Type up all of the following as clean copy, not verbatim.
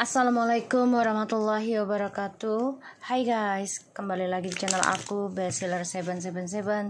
Assalamualaikum warahmatullahi wabarakatuh. Hai guys, kembali lagi di channel aku Bestseller 777.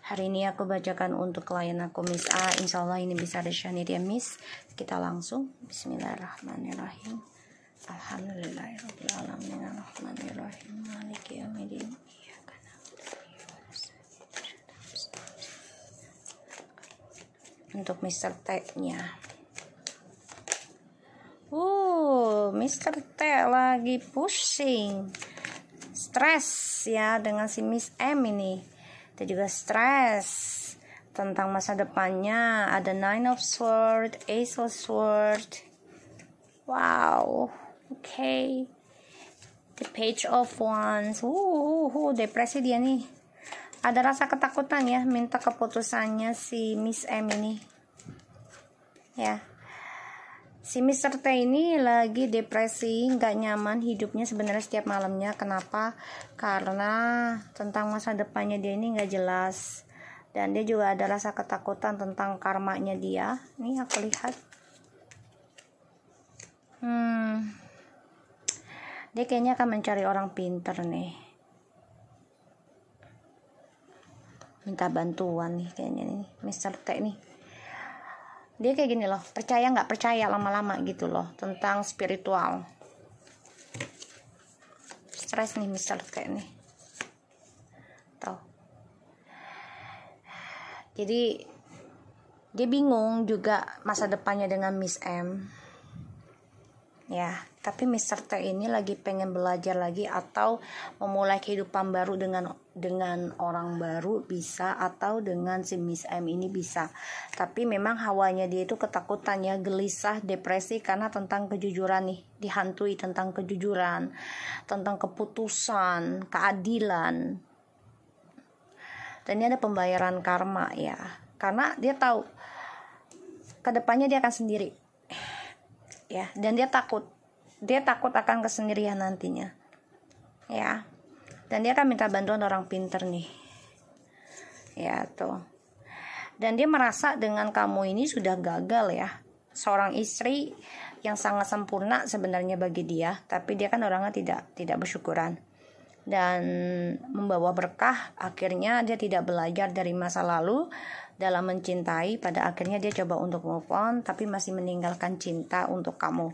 Hari ini aku bacakan untuk klien aku Miss A. Insya Allah ini bisa disyani dia Miss. Kita langsung Bismillahirrahmanirrahim. Alhamdulillahirrahmanirrahim. Alhamdulillahirrahmanirrahim. Maliki yaumiddin. Untuk Mr. T-nya. Mr. T lagi pusing, stres ya dengan si Miss M ini. Dia juga stres tentang masa depannya. Ada Nine of Swords, Ace of Swords. Wow, okay. The Page of Wands. Depresi dia nih. Ada rasa ketakutan ya, minta keputusannya si Miss M ini. Ya. Si Mr. T ini lagi depresi, nggak nyaman hidupnya sebenarnya setiap malamnya. Kenapa? Karena tentang masa depannya dia ini nggak jelas. Dan dia juga ada rasa ketakutan tentang karmanya dia. Nih aku lihat. Dia kayaknya akan mencari orang pinter nih. Minta bantuan nih kayaknya nih, Mr. T nih. Dia kayak gini loh, percaya nggak percaya lama-lama gitu loh tentang spiritual. Stres nih Mr. T nih. Tuh. Jadi dia bingung juga masa depannya dengan Miss M. Ya, tapi Mr. T ini lagi pengen belajar lagi atau memulai kehidupan baru dengan orang baru bisa, atau dengan si Miss M ini bisa. Tapi memang hawanya dia itu ketakutannya, gelisah, depresi karena tentang kejujuran nih, dihantui tentang kejujuran, tentang keputusan, keadilan. Dan ini ada pembayaran karma ya. Karena dia tahu kedepannya dia akan sendiri. Ya, dan dia takut akan kesendirian nantinya ya, dan dia akan minta bantuan orang pinter nih ya tuh. Dan dia merasa dengan kamu ini sudah gagal ya, seorang istri yang sangat sempurna sebenarnya bagi dia, tapi dia kan orangnya tidak bersyukuran dan membawa berkah. Akhirnya dia tidak belajar dari masa lalu dalam mencintai. Pada akhirnya dia coba untuk move on, tapi masih meninggalkan cinta untuk kamu.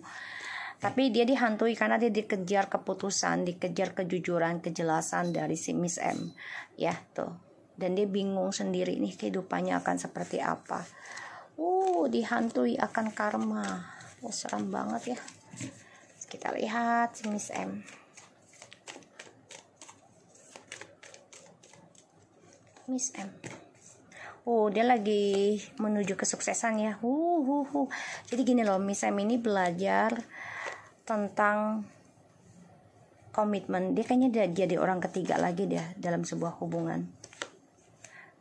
Tapi dia dihantui karena dia dikejar keputusan, dikejar kejujuran, kejelasan dari si Miss M. Ya tuh. Dan dia bingung sendiri nih kehidupannya akan seperti apa. Dihantui akan karma. Seram banget ya. Kita lihat si Miss M. Miss M. Dia lagi menuju kesuksesan ya. Jadi gini loh, Miss M ini belajar tentang komitmen. Dia kayaknya jadi orang ketiga lagi dia dalam sebuah hubungan.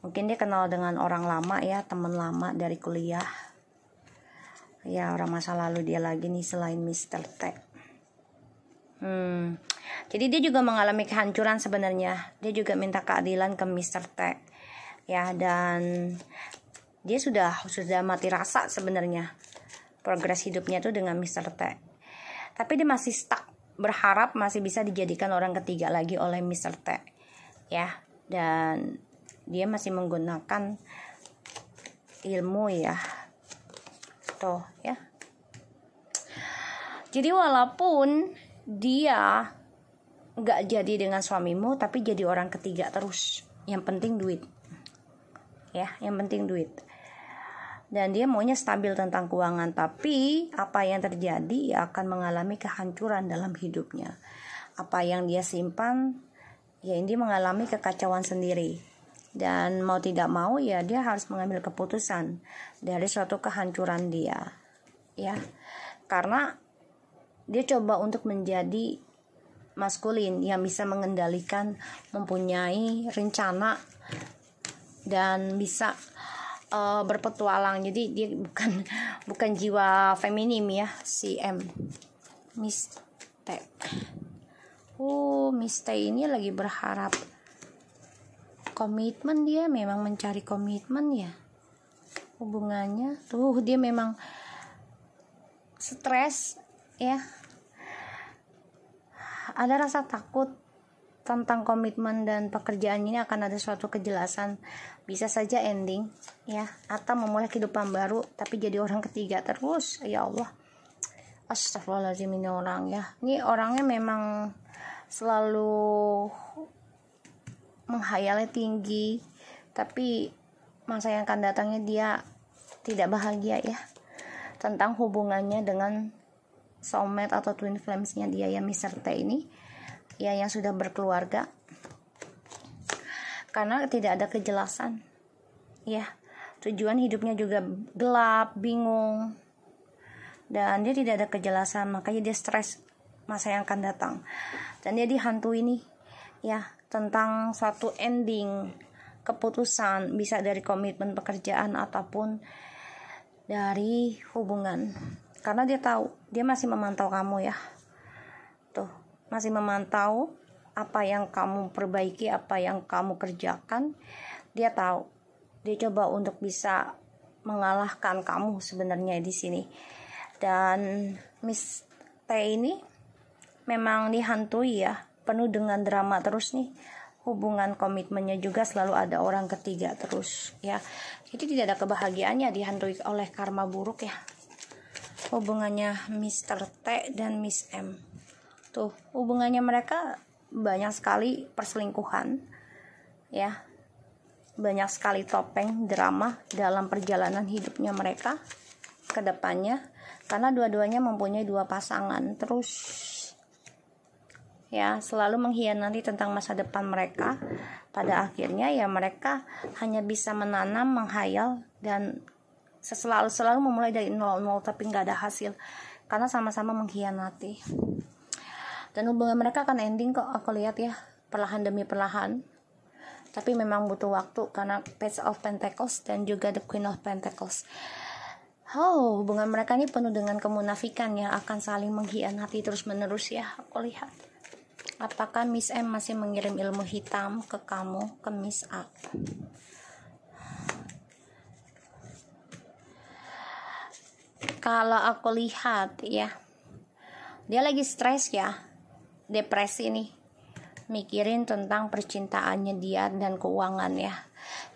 Mungkin dia kenal dengan orang lama ya, teman lama dari kuliah. Ya, orang masa lalu dia lagi nih selain Mr. T. Jadi dia juga mengalami kehancuran sebenarnya. Dia juga minta keadilan ke Mr. T. Ya, dan dia sudah mati rasa sebenarnya progres hidupnya tuh dengan Mr. T. Tapi dia masih stuck, berharap masih bisa dijadikan orang ketiga lagi oleh Mr. T. Ya, dan dia masih menggunakan ilmu ya. Tuh ya. Jadi walaupun dia nggak jadi dengan suamimu, tapi jadi orang ketiga terus. Yang penting duit. Ya, yang penting duit. Dan dia maunya stabil tentang keuangan, tapi apa yang terjadi ya akan mengalami kehancuran dalam hidupnya. Apa yang dia simpan ya ini mengalami kekacauan sendiri. Dan mau tidak mau ya dia harus mengambil keputusan dari suatu kehancuran dia. Ya. Karena dia coba untuk menjadi maskulin yang bisa mengendalikan, mempunyai rencana dan bisa berpetualang. Jadi dia bukan jiwa feminim ya si M. Miss T. Miss T ini lagi berharap komitmen, dia memang mencari komitmen ya. Hubungannya dia memang stres ya. ada rasa takut tentang komitmen dan pekerjaan ini akan ada suatu kejelasan, bisa saja ending ya, atau memulai kehidupan baru tapi jadi orang ketiga terus. Ya Allah, astagfirullahaladzim, ini orang ya, ini orangnya memang selalu menghayalnya tinggi, tapi masa yang akan datangnya dia tidak bahagia ya, tentang hubungannya dengan soulmate atau twin flamesnya dia ya, Mr. T ini ya, yang sudah berkeluarga. Karena tidak ada kejelasan ya, tujuan hidupnya juga gelap, bingung, dan dia tidak ada kejelasan, makanya dia stres masa yang akan datang. Dan dia dihantui nih ya, tentang suatu ending keputusan, bisa dari komitmen pekerjaan ataupun dari hubungan. Karena dia tahu, dia masih memantau kamu ya, tuh, masih memantau apa yang kamu perbaiki, apa yang kamu kerjakan. Dia tahu, dia coba untuk bisa mengalahkan kamu sebenarnya di sini. Dan Miss T ini memang dihantui ya, penuh dengan drama terus nih. Hubungan komitmennya juga selalu ada orang ketiga terus ya. Jadi tidak ada kebahagiaannya, dihantui oleh karma buruk ya. Hubungannya Mr. T dan Miss M. Tuh, hubungannya mereka banyak sekali perselingkuhan ya, banyak sekali topeng drama dalam perjalanan hidupnya mereka ke depannya, karena dua-duanya mempunyai dua pasangan terus ya, selalu mengkhianati tentang masa depan mereka. Pada akhirnya ya mereka hanya bisa menanam, menghayal, dan selalu memulai dari nol tapi nggak ada hasil karena sama-sama mengkhianati. Dan hubungan mereka akan ending kok, aku lihat ya, perlahan demi perlahan. Tapi memang butuh waktu karena Page of Pentacles dan juga The Queen of Pentacles. Hubungan mereka ini penuh dengan kemunafikan ya, akan saling mengkhianati terus menerus ya, aku lihat. Apakah Miss M masih mengirim ilmu hitam ke kamu, ke Miss A? Kalau aku lihat ya, dia lagi stres ya, depresi nih, mikirin tentang percintaannya dia dan keuangan ya.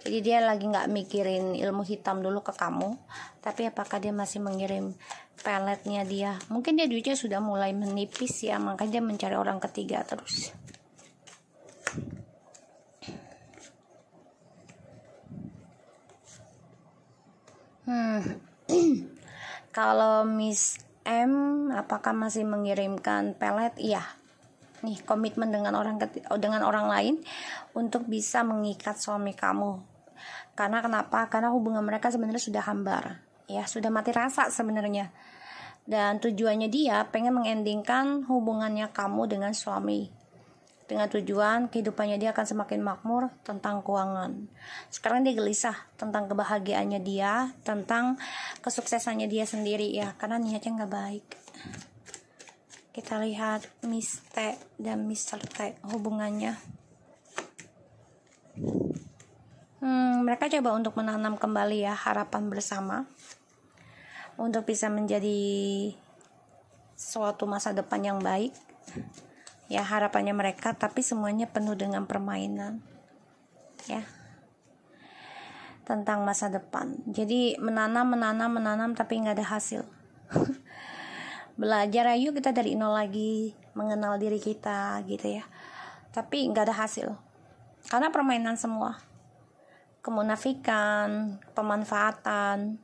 Jadi dia lagi nggak mikirin ilmu hitam dulu ke kamu, tapi apakah dia masih mengirim peletnya dia? Mungkin dia duitnya sudah mulai menipis ya, makanya dia mencari orang ketiga terus. Kalau Miss M, apakah masih mengirimkan pelet? Iya. Nih, komitmen dengan orang lain untuk bisa mengikat suami kamu. Karena kenapa? Karena hubungan mereka sebenarnya sudah hambar. Ya, sudah mati rasa sebenarnya. Dan tujuannya dia pengen mengendingkan hubungannya kamu dengan suami. Dengan tujuan kehidupannya dia akan semakin makmur tentang keuangan. Sekarang dia gelisah tentang kebahagiaannya dia, tentang kesuksesannya dia sendiri ya, karena niatnya nggak baik. Kita lihat Miss T dan Mr. T hubungannya. Mereka coba untuk menanam kembali ya harapan bersama untuk bisa menjadi suatu masa depan yang baik. Ya, harapannya mereka, tapi semuanya penuh dengan permainan ya, tentang masa depan. Jadi menanam tapi nggak ada hasil. Belajar, ayo kita dari nol lagi, mengenal diri kita gitu ya, tapi nggak ada hasil karena permainan semua, kemunafikan, pemanfaatan,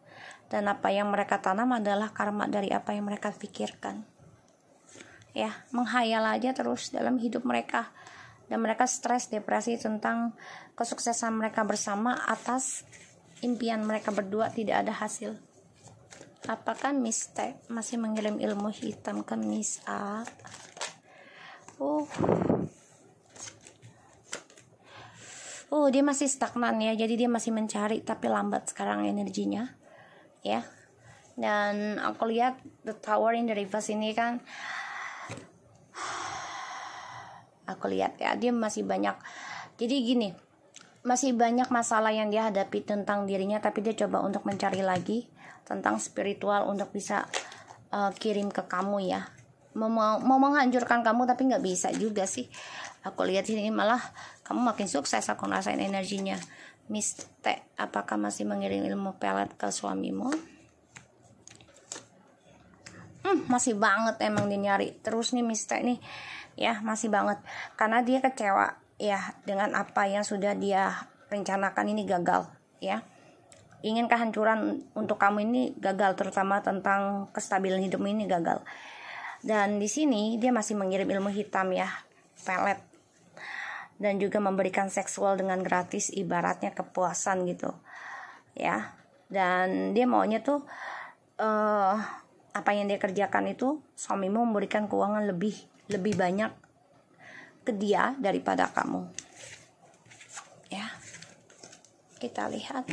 dan apa yang mereka tanam adalah karma dari apa yang mereka pikirkan. Ya, menghayal aja terus dalam hidup mereka, dan mereka stres, depresi tentang kesuksesan mereka bersama atas impian mereka berdua tidak ada hasil. Apakah Miss T masih mengirim ilmu hitam ke Miss A? Dia masih stagnan ya, jadi dia masih mencari tapi lambat sekarang energinya ya. Dan aku lihat The Tower in the Reverse ini kan, aku lihat ya, dia masih banyak, jadi gini, masih banyak masalah yang dia hadapi tentang dirinya, tapi dia coba untuk mencari lagi tentang spiritual untuk bisa kirim ke kamu ya. mau menghancurkan kamu, tapi nggak bisa juga sih. Aku lihat ini malah kamu makin sukses. Aku ngerasain energinya. Miss T, apakah masih mengirim ilmu pelet ke suamimu? Masih banget emang dia nyari terus nih Miss T nih ya, masih banget, karena dia kecewa ya dengan apa yang sudah dia rencanakan ini gagal ya. Ingin kehancuran untuk kamu ini gagal, terutama tentang kestabilan hidup ini gagal. Dan di sini dia masih mengirim ilmu hitam ya, pelet, dan juga memberikan seksual dengan gratis, ibaratnya kepuasan gitu ya. Dan dia maunya tuh apa yang dia kerjakan itu suamimu memberikan keuangan lebih banyak ke dia daripada kamu ya. Kita lihat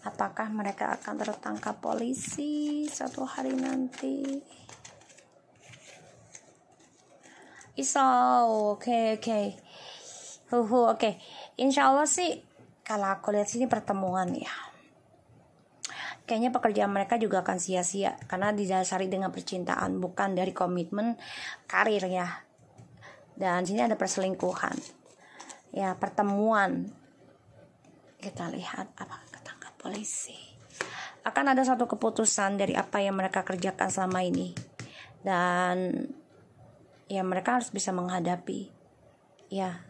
apakah mereka akan tertangkap polisi suatu hari nanti. Oke. Oke. Insya Allah sih kalau aku lihat sini pertemuan ya. Kayaknya pekerjaan mereka juga akan sia-sia karena didasari dengan percintaan, bukan dari komitmen karir ya. Dan sini ada perselingkuhan ya, pertemuan. Kita lihat apakah ketangkap polisi. Akan ada satu keputusan dari apa yang mereka kerjakan selama ini, dan ya mereka harus bisa menghadapi ya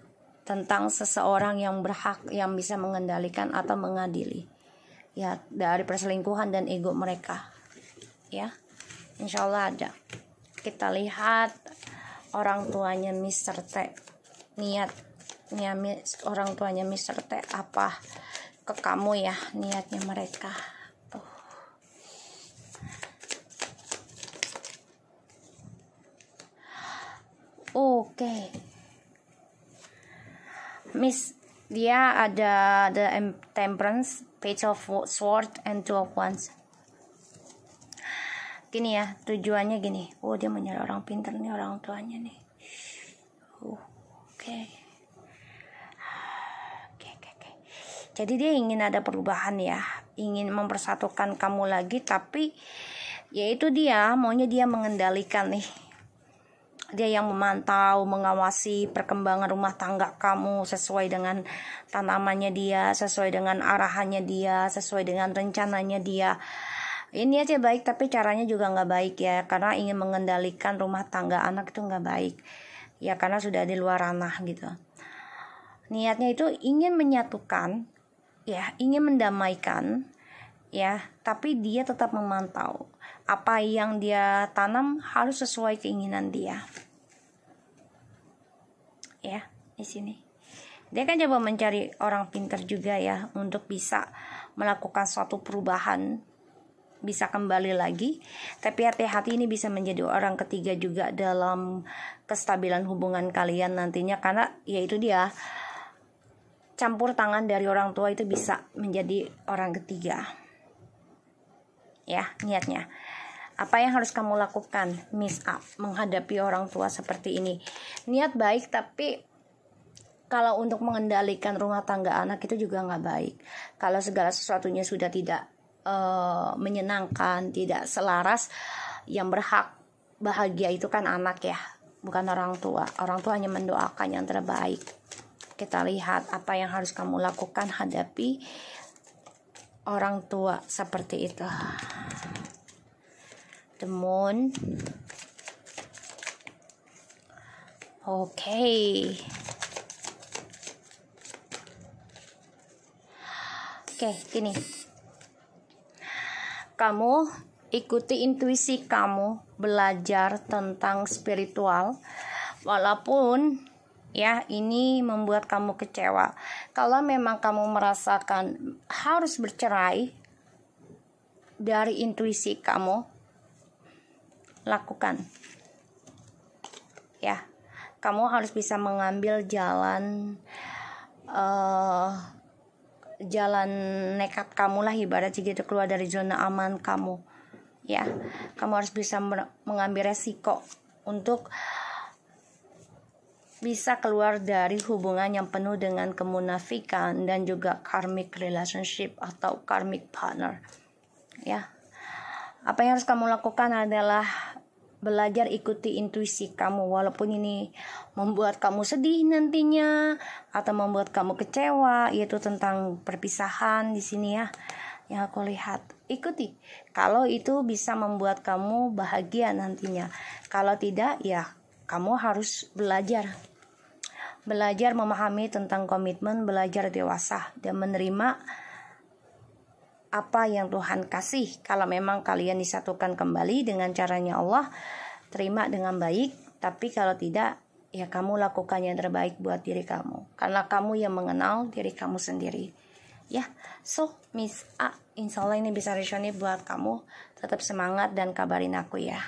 tentang seseorang yang berhak, yang bisa mengendalikan atau mengadili ya dari perselingkuhan dan ego mereka ya. Insya Allah ada. Kita lihat orang tuanya Mr. T, niatnya orang tuanya Mr. T apa ke kamu ya, niatnya mereka tuh. Oke. Miss, dia ada the Temperance, Page of Sword, and Two of Wands. Gini ya, tujuannya gini. Dia mencari orang pintar nih, orang tuanya nih. Oke. Jadi dia ingin ada perubahan ya, ingin mempersatukan kamu lagi, tapi yaitu dia maunya dia mengendalikan nih. Dia yang memantau, mengawasi perkembangan rumah tangga kamu sesuai dengan tanamannya dia, sesuai dengan arahannya dia, sesuai dengan rencananya dia. Ini aja baik, tapi caranya juga nggak baik ya, karena ingin mengendalikan rumah tangga anak itu nggak baik ya, karena sudah di luar ranah gitu. Niatnya itu ingin menyatukan ya, ingin mendamaikan ya, tapi dia tetap memantau. Apa yang dia tanam harus sesuai keinginan dia. Ya, di sini. Dia kan coba mencari orang pintar juga ya untuk bisa melakukan suatu perubahan, bisa kembali lagi. Tapi hati-hati, ini bisa menjadi orang ketiga juga dalam kestabilan hubungan kalian nantinya, karena yaitu dia campur tangan dari orang tua itu bisa menjadi orang ketiga. Ya, niatnya. Apa yang harus kamu lakukan, Miss A, menghadapi orang tua seperti ini? Niat baik, tapi kalau untuk mengendalikan rumah tangga anak itu juga nggak baik. Kalau segala sesuatunya sudah tidak menyenangkan, tidak selaras, yang berhak bahagia itu kan anak ya, bukan orang tua. Orang tua hanya mendoakan yang terbaik. Kita lihat apa yang harus kamu lakukan hadapi orang tua seperti itu. The Moon. Oke. Oke, gini. Kamu ikuti intuisi kamu, belajar tentang spiritual, walaupun ya ini membuat kamu kecewa. Kalau memang kamu merasakan harus bercerai dari intuisi kamu, lakukan ya. Kamu harus bisa mengambil jalan nekat kamu lah, ibarat gitu, keluar dari zona aman kamu ya. Kamu harus bisa mengambil resiko untuk bisa keluar dari hubungan yang penuh dengan kemunafikan dan juga karmic relationship atau karmic partner ya. Apa yang harus kamu lakukan adalah belajar ikuti intuisi kamu, walaupun ini membuat kamu sedih nantinya atau membuat kamu kecewa, yaitu tentang perpisahan di sini ya. Yang aku lihat, ikuti. Kalau itu bisa membuat kamu bahagia nantinya. Kalau tidak, ya kamu harus belajar memahami tentang komitmen, belajar dewasa dan menerima apa yang Tuhan kasih. Kalau memang kalian disatukan kembali dengan caranya Allah, terima dengan baik. Tapi kalau tidak, ya kamu lakukan yang terbaik buat diri kamu, karena kamu yang mengenal diri kamu sendiri. Ya, so Miss A, insya Allah ini bisa resonate buat kamu. Tetap semangat dan kabarin aku ya.